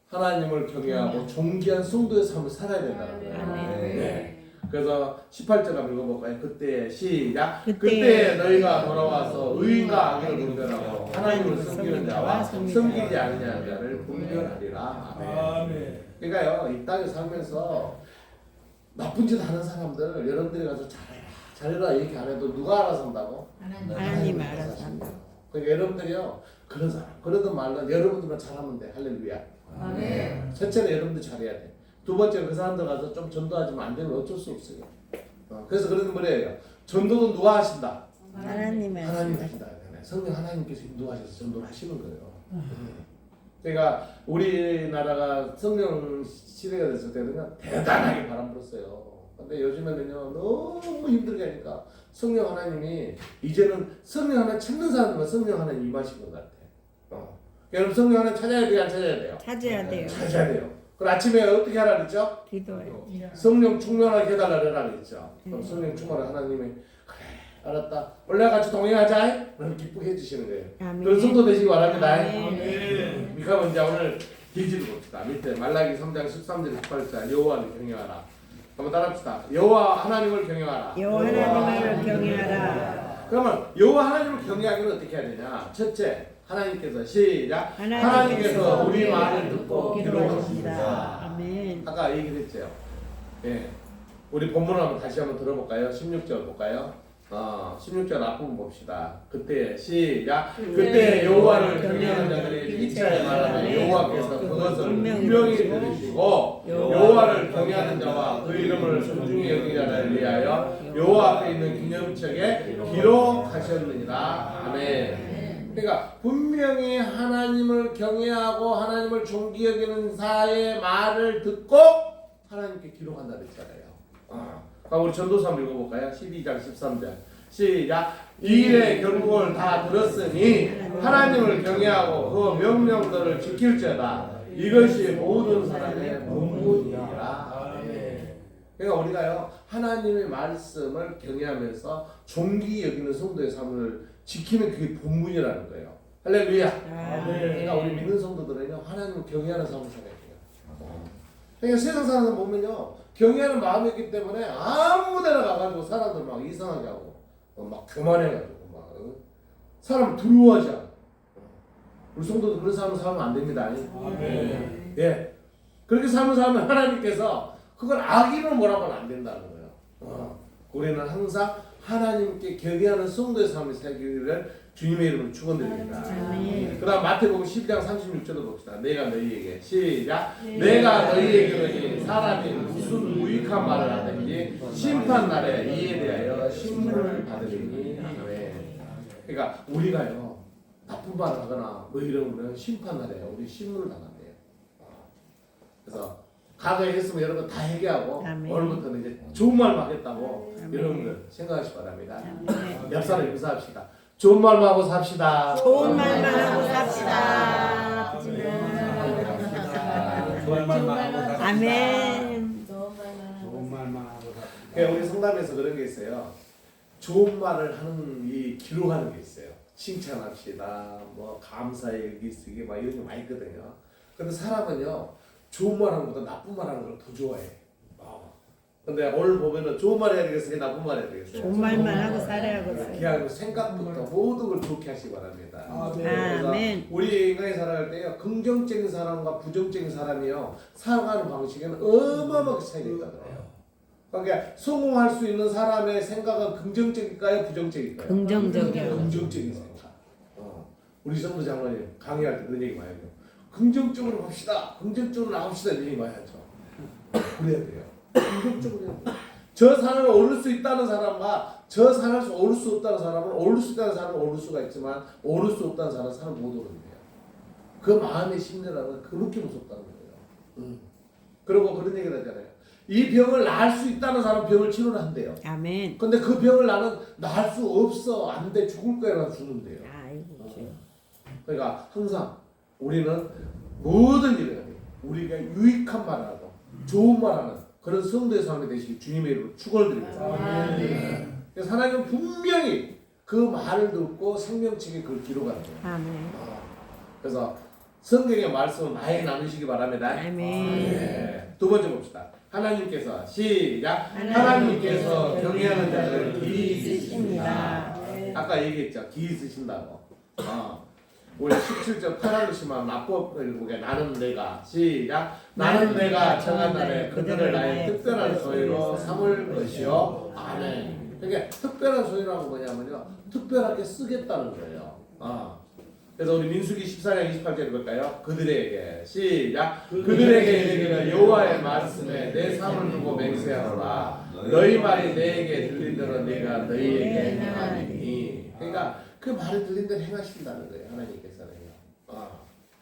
하나님을 경외하고 존귀한 성도의 삶을 살아야 된다는 거예요. 아멘. 네. 그래서 18절 한번 읽어볼까요? 그때 시작. 그때 그때 너희가 돌아와서 의인과 악인을 분별하고 하나님을 섬기는 자와 섬기지 않는 자를 분별하리라. 아멘. 그러니까요, 이 땅에 살면서 나쁜 짓 하는 사람들 여러분들이 가서 잘해라 이렇게 안 해도 누가 알아서 한다고? 하나님 알아서 한다. 그러니까 여러분들이요, 그런 사람 그러든 말든 여러분들만 잘하면 돼. 할렐루야. 첫째는 여러분들 잘해야 돼. 두 번째는 그 사람들 가서 좀 전도하지만 안 되면 어쩔 수 없어요. 그래서 그런 뭐래요? 전도는 누가 하신다? 하나님 하나님 하신다. 하신다. 성령 하나님께서 인도하셔서 전도를 하시는 거예요. 그러니까 우리나라가 성령 시대가 됐을 때는 대단하게 바람 불었어요. 근데 요즘에는요 너무 힘들게 하니까 성령 하나님이 이제는 성령 하나 찾는 사람들만 성령 하나님 임하신 것 같아. 여러분 성령 하나 찾아야 돼요, 안 찾아야 돼요? 찾아야 돼요. 찾아야 돼요. 그럼 아침에 어떻게 하라 그랬죠? 기도해요. 성령 충만하게 해달라 그랬죠. 그럼 성령 충만한 하나님이 그래 알았다. 원래 같이 동행하자. 그럼 기쁘게 해주시는 거예요. 아멘. 그런 성도 되시기 바랍니다. 아멘. 미카 이제 오늘 기지를 봅시다. 밑에 말라기 3장 13절 18절 여호와를 경외하라. 한번 따라합시다. 여호와 하나님을 경외하라. 여호와 하나님을 경외하라. 그러면 여호와 하나님을 경외하기는 어떻게 해야 되냐? 첫째, 하나님께서 시작. 하나님께서 우리 말을 듣고 기록하십니다. 아멘. 아까 얘기를 했죠. 예. 우리 본문을 한번 다시 한번 들어볼까요? 16절 볼까요? 16절 앞부분 봅시다. 그때 시작. 그때 여호와를 경외하는 자들이 이차에 말하면 여호와께서 그것을 분명히 들으시고 여호와를 경외하는 자와 그 이름을 존중히 여기는 자를 위하여 여호와 앞에 있는 기념책에 기록하셨느니라. 아멘. 그러니까 분명히 하나님을 경외하고 하나님을 존귀 여기는 자의 말을 듣고 하나님께 기록한다 그랬잖아요. 그럼 우리 전도서 한번 읽어볼까요? 12장 13절 시작. 이 일의 결국을 다 들었으니 하나님을 경외하고 그 명령들을 지킬지어다. 이것이 모든 사람의 본분이라. 그러니까 우리가요 하나님의 말씀을 경외하면서 존귀 여기는 성도의 삶을 지키면 그게 본분이라는 거예요. 할렐루야. 그러니까 우리 믿는 성도들은요 하나님을 경외하는 삶을 살아야 돼요. 그러니까 세상 사람들 보면요 경외하는 마음이 있기 때문에 아무데나 가가지고 사람들 막 이상하게 하고 막 교만해가지고 막 사람 두려워하지 않아. 우리 성도도 그런 삶을 살면 안 됩니다. 예, 그렇게 삶을 살면 하나님께서 그걸 악인으로 뭐라고 하면 안 된다는 거예요. 우리는 항상 하나님께 경외하는 성도의 삶을 살기를 주님의 이름으로 축원드립니다. 그 다음 마태복음 12장 36절도 봅시다. 내가 너희에게 시작. 내가 너희에게 사람이 무슨 무익한 말을 하든지 심판날에 이에 대하여 신문을 받으리니. 그러니까 우리가요 나쁜 말을 하거나 뭐 이러면 심판날에 우리 신문을 당한대요. 그래서 과거에 했으면 여러분 다 회개하고 오늘부터는 이제 좋은 말만 하겠다고 여러분들 생각하시기 바랍니다. 옆 사람 인사합시다. 좋은 말만 하고 삽시다. 좋은 말만 하고 삽시다. 좋은 말만 하고 삽시다. 아멘. 좋은 말만 하고 삽시다. 그러니까 우리 성담에서 그런 게 있어요. 좋은 말을 하는 이 기록하는 게 있어요. 칭찬합시다. 뭐 감사의 일기 쓰기 막 이런 게 많이 있거든요. 근데 사람은요 좋은 말 하는 것보다 나쁜 말 하는 걸 더 좋아해. 근데 오늘 보면은 좋은 말 해야 되겠어요? 나쁜 말 해야 되겠어요? 좋은 말만 하고 살아야겠어요. 그냥 생각부터 모든 걸 좋게 하시기 바랍니다. 그래서 아멘. 우리 인간이 살아갈 때요 긍정적인 사람과 부정적인 사람이요 살아가는 방식에는 어마어마하게 차이가 있다고요. 그러니까 성공할 수 있는 사람의 생각은 긍정적일까요, 부정적일까요? 긍정적이요. 긍정적인 생각. 우리 성도 장로님 강의할 때 그런 얘기 많이 해요. 긍정적으로 봅시다. 긍정적으로 나갑시다. 이런 얘기 많이 하죠. 그래야 돼요. 긍정적으로 해야 돼요. 저 산을 오를 수 있다는 사람과 저 산을 오를 수 없다는 사람은 오를 수 있다는 사람은 오를 수가 있지만 오를 수 없다는 사람은 못 오른대요. 그 마음의 심리라는 그렇게 무섭다는 거예요. 그리고 그런 얘기를 하잖아요. 이 병을 나을 수 있다는 사람은 병을 치료를 한대요. 아멘. 근데 그 병을 나는 나을 수 없어. 안 돼. 죽을 거야. 나 죽는데요. 아이고. 그러니까 항상 우리는 모든 일에 우리가 유익한 말을 하고 좋은 말하는 그런 성도의 삶이 되시기 주님의 이름으로 축원드립니다. 그래서 하나님은 분명히 그 말을 듣고 생명책에 그걸 기록하는 거예요. 아멘. 그래서 성경의 말씀을 많이 나누시기 바랍니다. 아멘. 네. 두 번째 봅시다. 하나님께서 시작. 하나님께서 경외하는 자를 기이 있으십니다. 아까 얘기했죠. 기이 있으신다고. 우리 17절 8절로 시면 맞법을 보게 나는 내가 시작. 나는 내가 정한 날에 그들을 나의 특별한 소유로 삼을 것이요. 아멘. 그러니까 특별한 소유라고 뭐냐면요. 특별하게 쓰겠다는 거예요. 그래서 우리 민수기 14장 28절 볼까요? 그들에게 시작. 그들에게 이르기를 여호와의 말씀에 내 삶을 두고 맹세하노라. 너희 말이 내게 들린 대로 내가 너희에게 행하리니. 그러니까 그 말이 들린 대로 행하신다는 거예요. 하나님께서는요.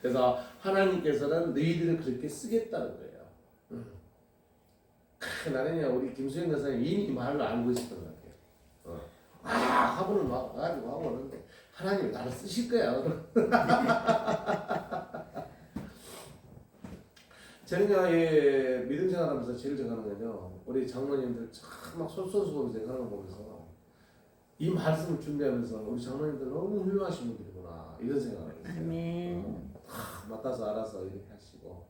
그래서 하나님께서는 너희들을 그렇게 쓰겠다는 거예요. 나는요 우리 김수영 여사님 이미 말을 알고 있었던 것 같아요. 하고는 막 가지고 하고 오는데 하나님 나를 쓰실 거야. 저는요 믿음 생활하면서 제일 생각하는 건요 우리 장로님들 참 막 솔솔솔 생각하는 거 보면서 이 말씀을 준비하면서 우리 장로님들 너무 훌륭하신 분들이구나 이런 생각을 했어요. 아멘. 맡아서 알아서 이렇게 하시고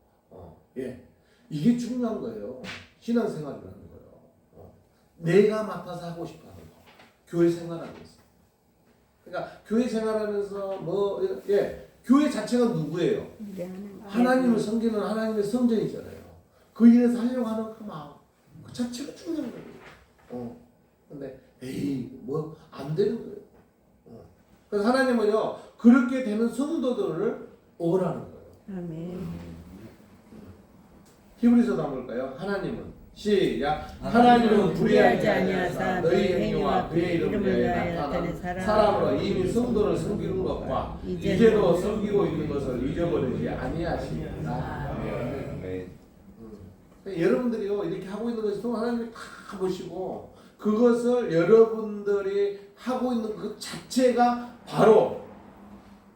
이게 중요한 거예요. 신앙생활이라는 거예요. 내가 맡아서 하고 싶어하는 거. 교회 생활하면서. 그러니까 교회 생활하면서 교회 자체가 누구예요? 하나님을 섬기는 하나님의 성전이잖아요. 그 일에서 하려고 하는 그 마음, 그 자체가 중요한 거예요. 근데 뭐 안 되는 거예요. 그래서 하나님은요 그렇게 되는 성도들을 원하는 거예요. 아멘. 히브리서도 한번 볼까요? 하나님은 시작. 하나님은 불의하지 아니하사 너희 행위와 그의 이름을 위하여 나타난 사람으로 이미 성도를 섬기는 것과 이제도 섬기고 있는 것을 잊어버리지 아니하십니다. 여러분들이요 이렇게 하고 있는 것을 하나님이 다 보시고 그것을 여러분들이 하고 있는 그 자체가 바로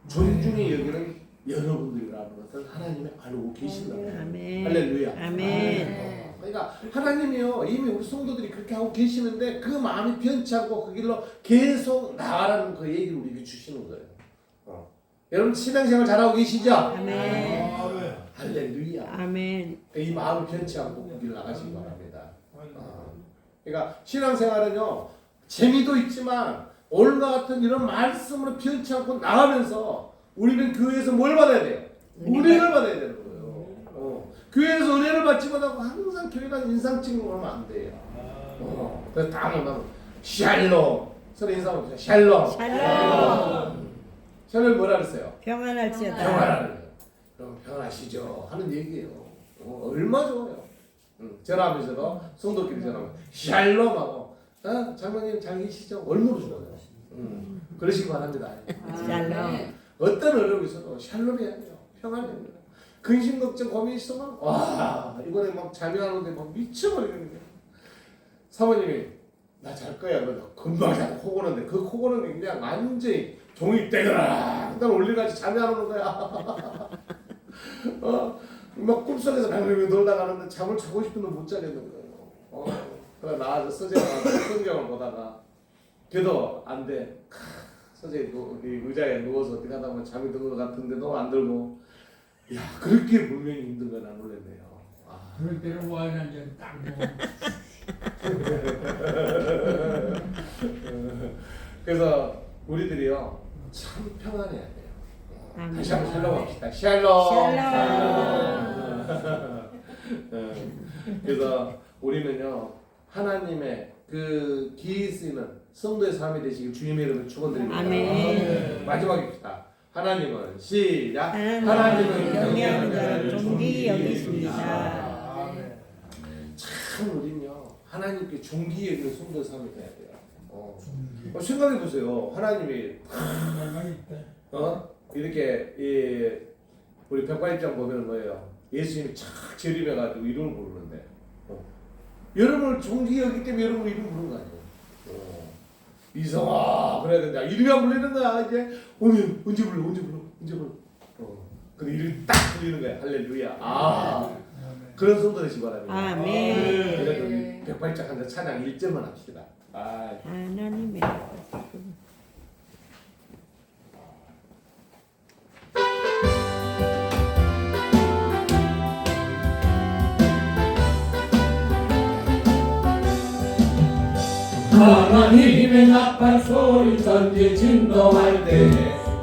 존중이 여기는 여러분들이라는 것을 하나님이 알고 계신다고. 아멘. 할렐루야. 아멘. 그러니까 하나님이요 이미 우리 성도들이 그렇게 하고 계시는데 그 마음이 변치 않고 그 길로 계속 나가라는 그 얘기를 우리에게 주시는 거예요. 여러분 신앙생활 잘하고 계시죠? 아멘. 할렐루야. 아멘. 이 마음을 변치 않고 그 길을 나가시기 바랍니다. 그러니까 신앙생활은요 재미도 있지만 오늘과 같은 이런 말씀으로 변치 않고 나가면서 우리는 교회에서 뭘 받아야 돼요? 은혜를 받아야 되는 거예요. 교회에서 은혜를 받지 못하고 항상 교회가 인상 찍는 거 하면 안 돼요. 그래서 다음은 샬롬. 서로 인사하면 샬롬. 샬롬. 샬롬 뭐라 그랬어요? 평안할지어다. 평안하는 거예요. 그럼 평안하시죠 하는 얘기예요. 얼마 좋아요. 전화하면서도 성도끼리 전화하면 샬롬하고 장로님 잘 계시죠? 얼마나 좋아요. 그러시기 바랍니다. 샬롬. 어떤 어려움이 있어도 샬롬해야 돼요. 평안해야 돼요. 근심 걱정 고민 있으면 와 이번에 막 잠이 안 오는데 막 미쳐버리겠는데 사모님이 나 잘 거야 그래서 금방 자고 코 고는데 그 코 고는 게 그냥 완전히 종이 떼거라 일단 올리가지 잠이 안 오는 거야. 막 꿈속에서 방송에 놀다 가는데 잠을 자고 싶은데 못 자겠는 거예요. 그래 나와서 서재 나와서 성경을 보다가 걔도 안 돼. 서재 의자에 누워서 어떻게 하다 보면 잠이 드는 것 같은데 너무 안 들고 야 그렇게 분명히 힘든 건 안 놀랬네요. 그럴 때는 와인한 잔딱 먹어. 그래서 우리들이요 참 평안해야 돼요. 아멘. 다시 한번 샬롬 합시다. 샬롬. 샬롬. 그래서 우리는요 하나님의 그 기이 쓰이는 성도의 삶이 되시길 주님의 이름으로 축원드립니다. 아멘. 마지막입니다. 하나님은 시작. 하나님은 경외하는 자를 존귀히 여기십니다. 참 우리는요 하나님께 존귀히 여기는 성도의 삶이 돼야 돼요. 생각해 보세요. 하나님이 이렇게 우리 백과입장 보면 뭐예요? 예수님이 착 재림해가지고 이름을 부르는데 여러분을 존귀히 여기 때문에 여러분 이름 부르는 거 아니에요? 이성아 그래야 된다. 이름이 안 불리는 거야 이제. 언제 불러? 근데 이름이 딱 불리는 거야. 할렐루야. 그런 성도 되시기 바랍니다. 아멘. 그래서 우리 백발짝 한자 찬양 1절만 합시다. 하나님의 하나님의 나팔 소리 전지 진동할 때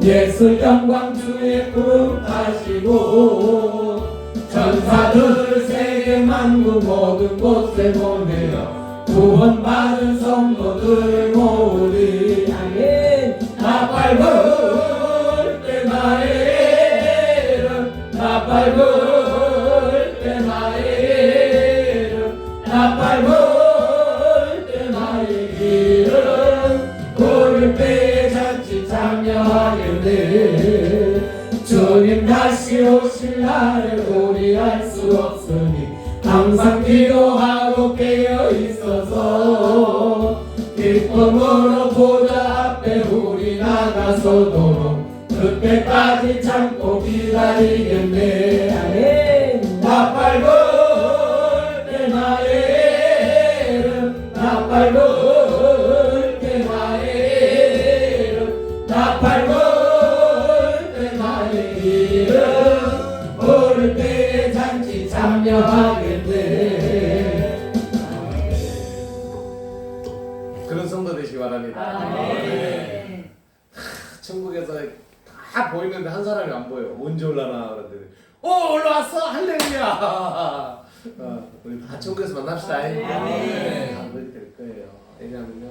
예수 영광 중에 구름 타시고 천사들 세계 만국 모든 곳에 보내어 구원받은 성도들 모으리. 아멘. 나팔 불 때 나의 이름 나팔 불 때 나의 이름 나팔 불 때 나의 이름 부를 때에 잔치 참여하겠네. 주님 다시 오실 날을 우리 알 수 없으니 항상 기도하고 깨어 있어서 기쁨으로 보좌 앞에 우리 나가서도록 그때까지 참고 기다리겠네. 아멘. 나팔 불 때 나의 이름 나팔 불 때 나의 이름 나팔 불 때 나의 이름 부를 때에 잔치 참여하겠네. 그런 성도 되시기 바랍니다. 네. 천국에서 다 보이는데 한 사람이 안 보여. 언제 올라나 그랬더니 올라왔어 할렐루야. 우리 다 천국에서 만납시다. 아멘. 다 그렇게 될 거예요. 왜냐하면요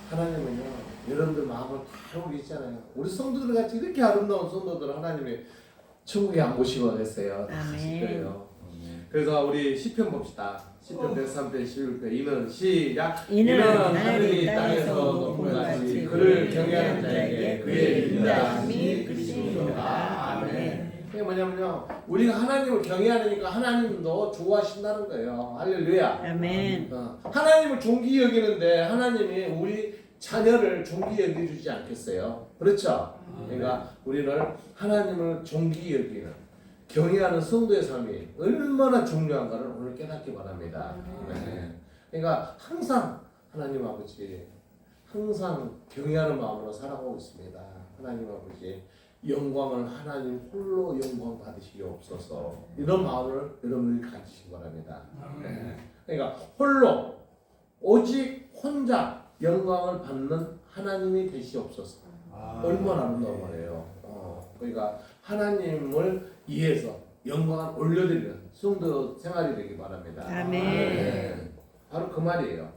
하나님은요 여러분들 마음을 다 알고 계시잖아요. 우리 성도들 같이 이렇게 아름다운 성도들 하나님이 천국에 안 모시고 가겠어요. 다 하실 거예요. 그래서 우리 시편 봅시다. 시편 103편 11편 이는 시작. 이는 하늘이 땅에서 높은 같이 그를 경외하는 자에게 그의 인자함이 그리시도다. 아멘. 이게 뭐냐면요 우리가 하나님을 경외하니까 하나님도 좋아하신다는 거예요. 할렐루야. 아멘. 하나님을 존귀 여기는데 하나님이 우리 자녀를 존귀 여겨주지 않겠어요? 그렇죠? 그러니까 우리는 하나님을 존귀 여기는 경외하는 성도의 삶이 얼마나 중요한가를 오늘 깨닫기 바랍니다. 네. 그러니까 항상 하나님 아버지 항상 경외하는 마음으로 살아가고 있습니다. 하나님 아버지 영광을 하나님 홀로 영광 받으시옵소서. 이런 마음을 여러분들이 가지시기 바랍니다. 네. 그러니까 홀로 오직 혼자 영광을 받는 하나님이 되시옵소서. 얼마나 아름다운 말이에요. 그러니까 하나님을 위해서 영광을 올려드리는 성도 생활이 되기 바랍니다. 아멘. 네. 바로 그 말이에요.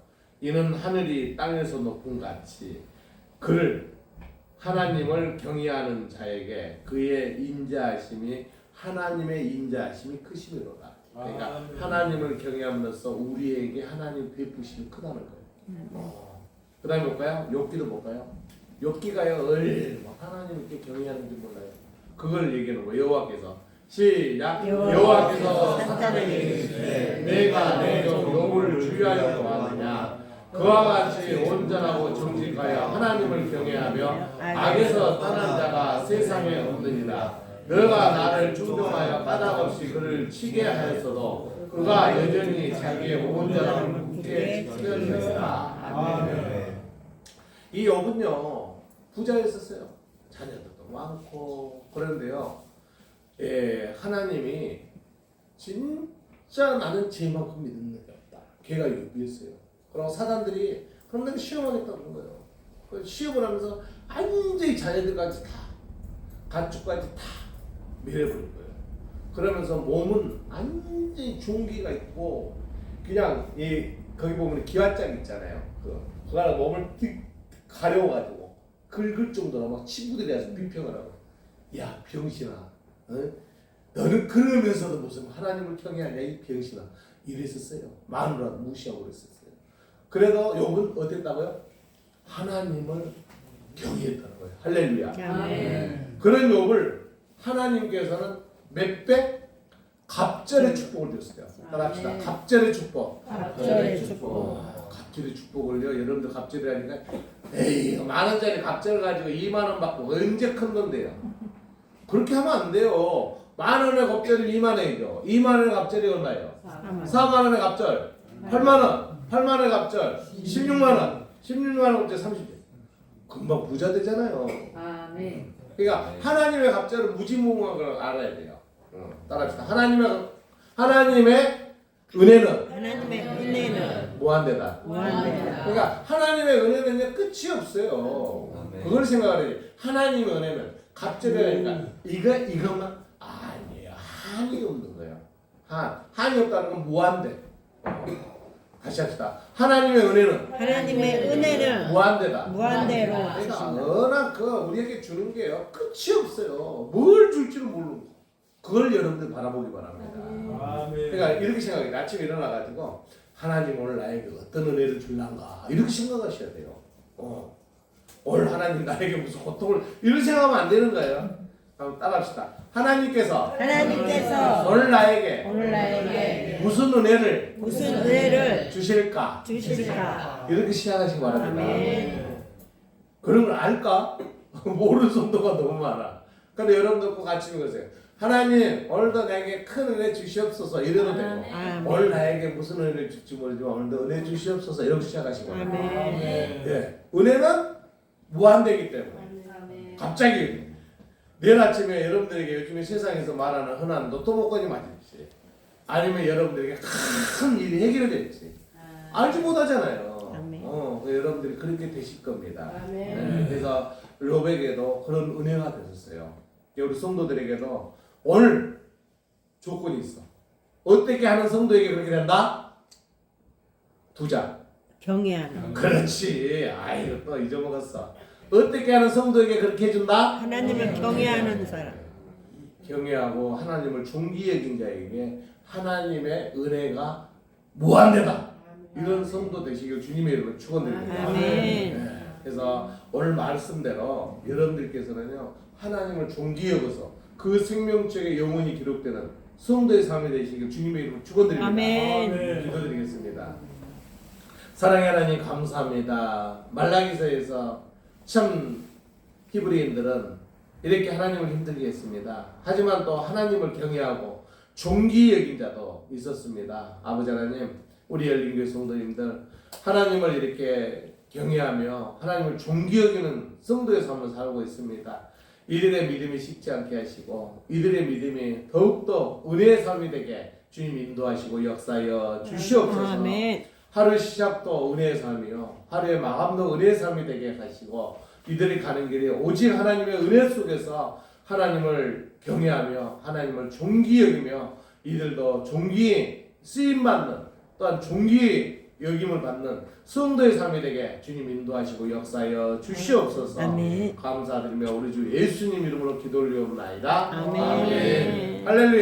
이는 하늘이 땅에서 높은 같이 그를 하나님을 경외하는 자에게 그의 인자하심이 하나님의 인자하심이 크심이로다. 그러니까 하나님을 경외함으로써 우리에게 하나님 베푸심이 크다는 거예요. 그 다음에 볼까요? 욥기도 볼까요? 욥기가요 얼마나 하나님께 경외하는지 몰라요. 그걸 얘기하는 거예요. 여호와께서 시작. 여호와께서 사탄에게 이르시되 내가 내 종 욥을 주의하여 보았느냐. 그와 같이 온전하고 정직하여 하나님을 경외하며 악에서 떠난 자가 세상에 없느니라. 너가 나를 충동하여 까닭없이 그를 치게 하였어도 그가 여전히 자기의 온전함을 굳게 지켰느니라. 이 욥은요 부자였었어요. 자녀들도 많고 그런데요 하나님이 진짜 나는 쟤만큼 믿는 게 없다. 걔가 욥이었어요. 그럼 사단들이 그럼 내가 시험하겠다 그런 거예요. 그 시험을 하면서 완전히 자녀들까지 다 가축까지 다 밀어버린 거예요. 그러면서 몸은 완전히 중기가 있고 그냥 이 거기 보면 기와짝 있잖아요. 그 하나 몸을 틱 가려워가지고 긁을 정도로 막 친구들이 와서 비평을 하고 야 병신아 너는 그러면서도 무슨 하나님을 경외하냐 이 병신아 이랬었어요. 마누라도 무시하고 그랬었어요. 그래도 욥은 어땠다고요? 하나님을 경외했다는 거예요. 할렐루야. 아멘. 그런 욥을 하나님께서는 몇 배? 갑절의 축복을 줬어요. 따라합시다. 갑절의 축복. 갑절의 축복. 갑절의 축복을요. 여러분들 갑절이라니까 에이 10,000원짜리 갑절 가지고 20,000원 받고 언제 큰 건데요. 그렇게 하면 안 돼요. 10,000원의 갑절이 20,000원이죠. 20,000원의 갑절이 얼마예요? 40,000원의 갑절 80,000원 80,000원의 갑절 160,000원 160,000원 갑절 30개 금방 부자 되잖아요. 아멘. 그러니까 하나님의 갑절은 무지무궁한 걸 알아야 돼요. 따라합시다. 하나님의 은혜는 하나님의 은혜는 뭐 무한대다. 무한대다. 그러니까 하나님의 은혜는 끝이 없어요. 아멘. 그걸 생각하지. 하나님의 은혜는 갑절이라니까 이것만 아니에요. 한이 없는 거예요. 한이 없다는 건 무한대. 다시 합시다. 하나님의 은혜는 하나님의 은혜는 무한대다. 무한대로 그러니까 워낙 우리에게 주는 게요 끝이 없어요. 뭘 줄지는 모르고 그걸 여러분들 바라보기 바랍니다. 아멘. 그러니까 이렇게 생각해요. 아침에 일어나가지고 하나님 오늘 나에게 어떤 은혜를 줄란가 이렇게 생각하셔야 돼요. 오늘 하나님 나에게 무슨 고통을 이렇게 생각하면 안 되는 거예요. 한번 따라합시다. 하나님께서 오늘 나에게 무슨 은혜를 주실까 이렇게 시작하시기 바랍니다. 아멘. 그런 걸 알까? 모르는 성도가 너무 많아. 근데 여러분들 꼭 같이 읽으세요. 하나님 오늘도 나에게 큰 은혜 주시옵소서 이래도 되고 아멘. 오늘 나에게 무슨 은혜를 줄지 모르지만 오늘도 은혜 주시옵소서 이렇게 시작하시기 바랍니다. 아멘. 예, 은혜는 무한되기 때문에 갑자기 내일 아침에 여러분들에게 요즘에 세상에서 말하는 흔한 노트북건이 맞을지 아니면 여러분들에게 큰 일이 해결될지 알지 못하잖아요. 아멘. 여러분들이 그렇게 되실 겁니다. 그래서 로백에도 그런 은혜가 되셨어요. 우리 성도들에게도 오늘 조건이 있어. 어떻게 하는 성도에게 그렇게 된다? 2장. 경외하는 그렇지. 아이고 또 잊어먹었어. 어떻게 하는 성도에게 그렇게 해준다? 하나님을 경외하는 사람. 경외하고 하나님을 존귀 여긴 자에게 하나님의 은혜가 무한대다. 이런 성도 되시길 주님의 이름으로 축원드립니다. 아멘. 네. 그래서 오늘 말씀대로 여러분들께서는요 하나님을 존귀 여겨서 그 생명책에 영원히 기록되는 성도의 삶이 되시길 주님의 이름으로 축원드립니다. 아멘. 기도드리겠습니다. 사랑의 하나님 감사합니다. 말라기서에서 참 히브리인들은 이렇게 하나님을 힘들게 했습니다. 하지만 또 하나님을 경외하고 존귀 여긴 자도 있었습니다. 아버지 하나님, 우리 열린교회 성도님들 하나님을 이렇게 경외하며 하나님을 존귀 여기는 성도의 삶을 살고 있습니다. 이들의 믿음이 식지 않게 하시고 이들의 믿음이 더욱더 은혜의 삶이 되게 주님 인도하시고 역사하여 주시옵소서. 아멘. 하루 시작도 은혜의 삶이요 하루의 마감도 은혜의 삶이 되게 하시고 이들이 가는 길이 오직 하나님의 은혜 속에서 하나님을 경외하며 하나님을 존귀 여기며 이들도 존귀 쓰임받는 또한 존귀 여김을 받는 성도의 삶이 되게 주님 인도하시고 역사하여 주시옵소서. 아멘. 감사드리며 우리 주 예수님 이름으로 기도 올리옵나이다. 아멘. 할렐루야.